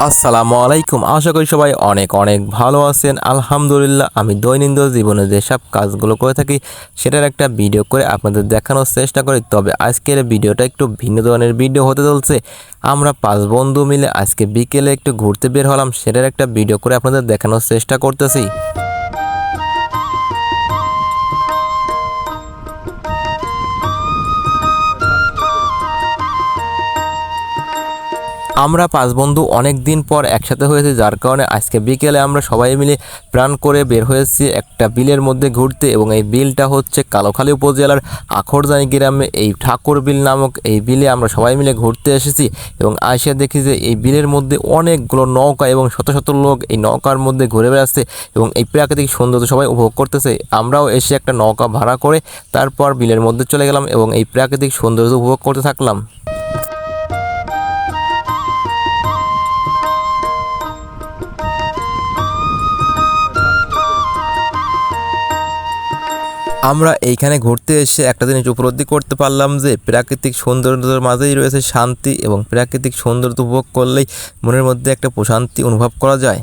আসসালামু আলাইকুম। আশা করি সবাই অনেক অনেক ভালো আছেন। আলহামদুলিল্লাহ, আমি দৈনন্দিন জীবনে যেসব কাজগুলো করে থাকি সেটার একটা ভিডিও করে আপনাদের দেখানোর চেষ্টা করি। তবে আজকের ভিডিওটা একটু ভিন্ন ধরনের ভিডিও হতে চলছে। আমরা 5 বন্ধু মিলে আজকে বিকেলে একটু ঘুরতে বের হলাম, সেটার একটা ভিডিও করে আপনাদের দেখানোর চেষ্টা করতেছি। আমরা 5 বন্ধু অনেক দিন পর একসাথে হয়েছে, যার কারণে আজকে বিকেলে আমরা সবাই মিলে প্ল্যান করে বের হয়েছি একটা বিলের মধ্যে ঘুরতে। এবং এই বিলটা হচ্ছে কালোখালী উপজেলার আখরজানি গ্রামে এই ঠাকুর বিল নামক এই বিলে আমরা সবাই মিলে ঘুরতে এসেছি। এবং আসে দেখি যে এই বিলের মধ্যে অনেকগুলো নৌকা এবং শত শত লোক এই নৌকার মধ্যে ঘুরে বেড়াচ্ছে এবং এই প্রাকৃতিক সৌন্দর্য সবাই উপভোগ করতেছে। আমরাও এসে একটা নৌকা ভাড়া করে তারপর বিলের মধ্যে চলে গেলাম এবং এই প্রাকৃতিক সৌন্দর্য উপভোগ করতে থাকলাম। আমরা এইখানে ঘুরতে এসে একটা জিনিস উপলব্ধি করতে পারলাম যে প্রাকৃতিক সৌন্দর্যের মাঝেই রয়েছে শান্তি, এবং প্রাকৃতিক সৌন্দর্য উপভোগ করলেই মনের মধ্যে একটা প্রশান্তি অনুভব করা যায়।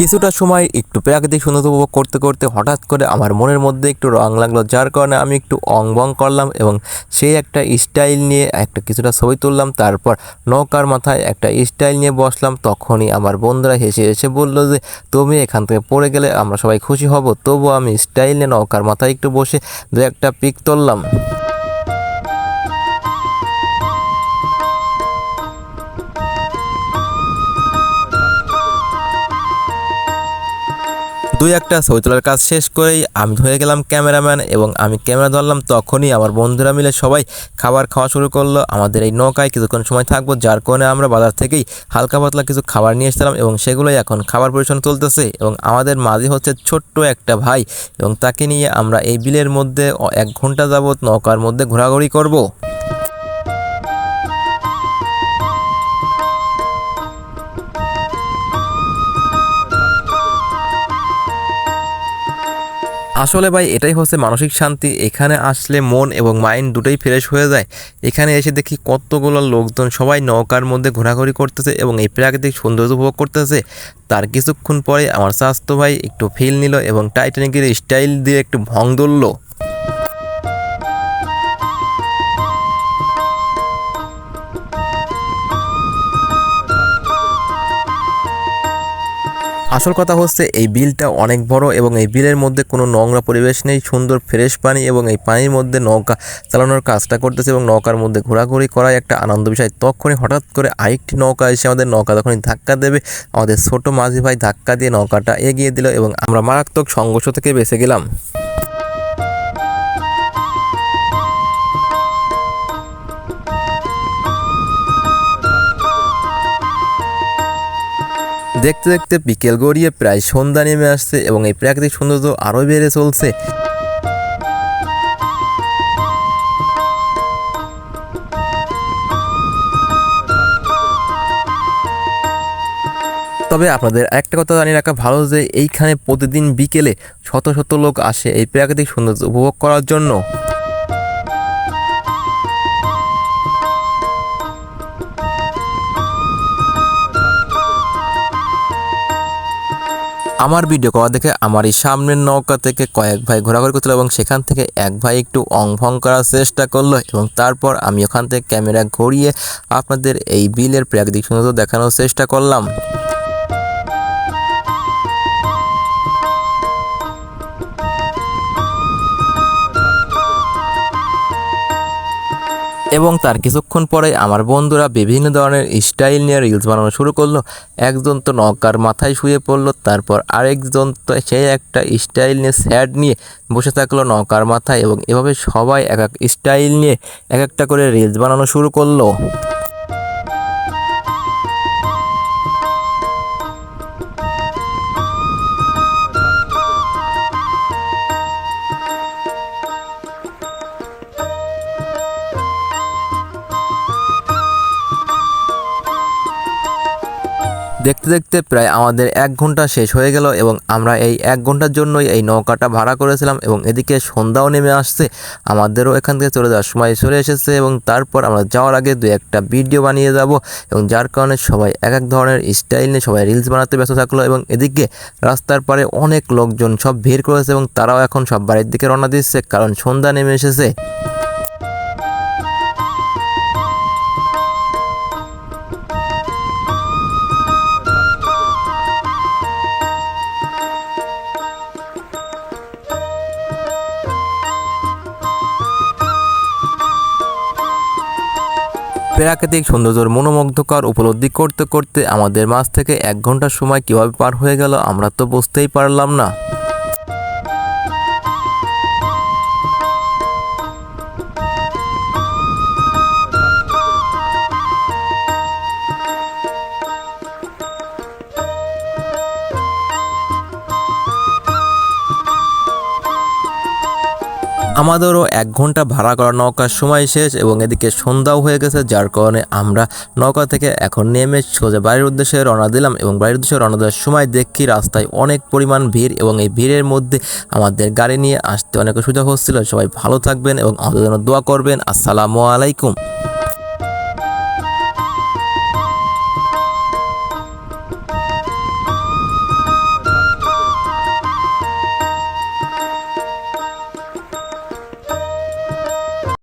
কিছুটা সময় একটু প্রাকৃতিক সৌন্দর্য উপভোগ করতে করতে হঠাৎ করে আমার মনের মধ্যে একটু রং লাগলো, যার কারণে আমি একটু অং বং করলাম এবং সেই একটা স্টাইল নিয়ে একটা কিছুটা ছবি তুললাম। তারপর নৌকার মাথায় একটা স্টাইল নিয়ে বসলাম। তখনই আমার বন্ধুরা হেসে হেসে বললো যে তুমি এখান থেকে পড়ে গেলে আমরা সবাই খুশি হব। তবুও আমি স্টাইল নিয়ে নৌকার মাথায় একটু বসে দু একটা পিক তুললাম। দুই একটা ছবি তোলার কাজ শেষ করেই আমি হয়ে গেলাম ক্যামেরাম্যান এবং আমি ক্যামেরা ধরলাম। তখনই আমার বন্ধুরা মিলে সবাই খাবার খাওয়া শুরু করলো। আমাদের এই নৌকায় কিছুক্ষণ সময় থাকবো, যার কারণে আমরা বাজার থেকেই হালকা পাতলা কিছু খাবার নিয়ে এসেছিলাম এবং সেগুলোই এখন খাবার পরিবেশন চলতেছে। এবং আমাদের মাঝে হচ্ছে ছোট্ট একটা ভাই, এবং তাকে নিয়ে আমরা এই বিলের মধ্যে 1 ঘন্টা যাবৎ নৌকার মধ্যে ঘোরাঘুরি করব। আসলে ভাই এটাই হচ্ছে মানসিক শান্তি। এখানে আসলে মন এবং মাইন্ড দুটোই ফ্রেশ হয়ে যায়। এখানে এসে দেখি কতগুলো লোকজন সবাই নৌকার মধ্যে ঘোরাঘুরি করতেছে এবং এই প্রাকৃতিক সৌন্দর্য উপভোগ করতেছে। তার কিছুক্ষণ পরে আমার স্বাস্থ্য ভাই একটু ফিল নিল এবং টাইটানিকের স্টাইল দিয়ে একটু ভং ধরলো। আসল কথা হচ্ছে এই বিলটা অনেক বড় এবং এই বিলের মধ্যে কোনো নোংরা পরিবেশ নেই, সুন্দর ফ্রেশ পানি এবং এই পানির মধ্যে নৌকা চালানোর কাজটা করতেছে এবং নৌকার মধ্যে ঘোরাঘুরি করাই একটা আনন্দ বিষয়। তখনই হঠাৎ করে আরেকটি নৌকা এসে আমাদের নৌকা যখনই ধাক্কা দেবে, আমাদের ছোট মাঝি ভাই ধাক্কা দিয়ে নৌকাটা এগিয়ে দিল এবং আমরা মারাত্মক সংঘর্ষ থেকে বেঁচে গেলাম। দেখতে দেখতে বিকেল গড়িয়ে প্রায় সন্ধ্যা নেমে আসছে এবং এই প্রাকৃতিক সৌন্দর্য আরও বেড়ে চলছে। তবে আপনাদের একটা কথা জানিয়ে রাখা ভালো যে এইখানে প্রতিদিন বিকেলে শত শত লোক আসে এই প্রাকৃতিক সৌন্দর্য উপভোগ করার জন্য। আমার ভিডিও করা দেখে আমার এই সামনের নৌকা থেকে কয়েক ভাই ঘোরাঘুরি করছিল এবং সেখান থেকে এক ভাই একটু অং ভং করার চেষ্টা করলো এবং তারপর আমি ওখান থেকে ক্যামেরা ঘুরিয়ে আপনাদের এই বিলের প্রাকৃতিক সৌন্দর্য দেখানোর চেষ্টা করলাম। এবং তার কিছুক্ষণ পরে আমার বন্ধুরা বিভিন্ন ধরনের স্টাইল নিয়ে রিলস বানানো শুরু করলো। একজন তো নৌকার মাথায় শুয়ে পড়লো, তারপর আরেকজন তো সেই একটা স্টাইল নিয়ে স্যাড নিয়ে বসে থাকলো নৌকার মাথায় এবং এভাবে সবাই এক এক স্টাইল নিয়ে এক একটা করে রিলস বানানো শুরু করলো। দেখতে দেখতে প্রায় আমাদের 1 ঘন্টা শেষ হয়ে গেল এবং আমরা এই 1 ঘন্টার জন্যই এই নৌকাটা ভাড়া করেছিলাম এবং এদিকে সন্ধ্যাও নেমে আসছে, আমাদেরও এখান থেকে চলে যাওয়ার সময় চলে এসেছে এবং তারপর আমরা যাওয়ার আগে 2-1টা ভিডিও বানিয়ে যাব এবং যার কারণে সবাই এক এক ধরনের স্টাইল নিয়ে সবাই রিলস বানাতে ব্যস্ত থাকলো এবং এদিকে রাস্তার পারে অনেক লোকজন সব ভিড় করেছে এবং তারাও এখন সব বাড়ির দিকে রওনা দিচ্ছে কারণ সন্ধ্যা নেমে এসেছে। প্রাকৃতিক সৌন্দর্যের মনোমুগ্ধকর উপলব্ধি করতে করতে আমাদের মাঝ থেকে 1 ঘন্টার সময় কিভাবে পার হয়ে গেল আমরা তো বুঝতেই পারলাম না। আমাদেরও 1 ঘন্টা ভাড়া করা নৌকার সময় শেষ এবং এদিকে সন্ধ্যাও হয়ে গেছে, যার কারণে আমরা নৌকা থেকে এখন নেমে সোজা বাড়ির উদ্দেশ্যে রওনা দিলাম এবং বাড়ির উদ্দেশ্যে রওনা দেওয়ার সময় দেখি রাস্তায় অনেক পরিমাণ ভিড় এবং এই ভিড়ের মধ্যে আমাদের গাড়ি নিয়ে আসতে অনেক অসুবিধা হচ্ছিল। সবাই ভালো থাকবেন এবং আমাদের জন্য দোয়া করবেন। আসসালামু আলাইকুম।